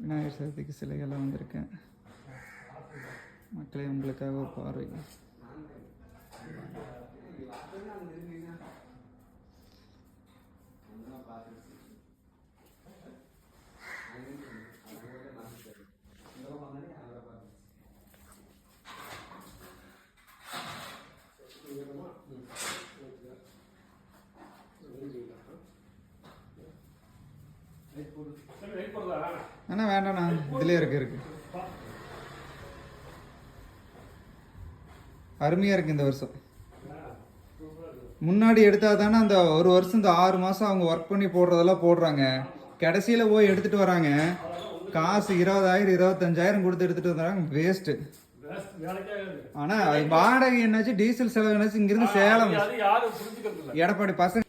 விநாயகர் சதுர்த்திக்கு சிலைகள்லாம் வந்திருக்கேன். மக்களே, உங்களுக்காக ஒரு பார்வை. அண்ணா வேண்டாண்ணா, இதுலேயே இருக்கு. அருமையாக இருக்குது இந்த வருஷம். முன்னாடி எடுத்தால் தானே அந்த ஒரு வருஷம் இந்த 6 மாதம் அவங்க ஒர்க் பண்ணி போடுறதெல்லாம் போடுறாங்க. கடைசியில் போய் எடுத்துகிட்டு வராங்க, காசு 20,000 25,000 கொடுத்து எடுத்துகிட்டு வந்துடுறாங்க, வேஸ்ட்டு. ஆனால் வாடகை என்னாச்சு, டீசல் செலவு என்னாச்சு, இங்கிருந்து சேலம் எடப்பாடி பசங்க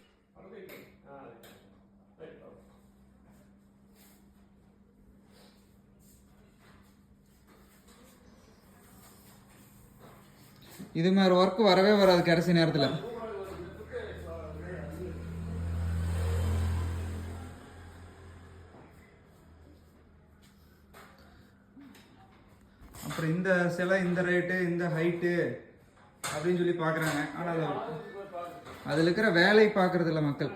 இது மாதிரி ஒர்க் வரவே வராது கடைசி நேரத்தில். அப்புறம் இந்த சிலை இந்த ரேட்டு இந்த ஹைட்டு அப்படின்னு சொல்லி பார்க்குறாங்க. ஆனால் அதில் இருக்கிற வேலை பார்க்கறது இல்லை மக்கள்.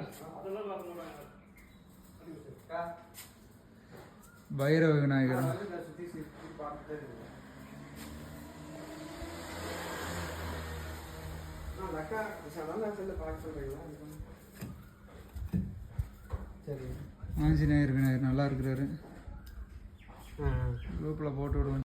பைரவ விநாயகர் ஆஞ்சநேயர் விநாயகர் நல்லா இருக்கிறாரு. குரூப்பில் போட்டு விடுவோம்.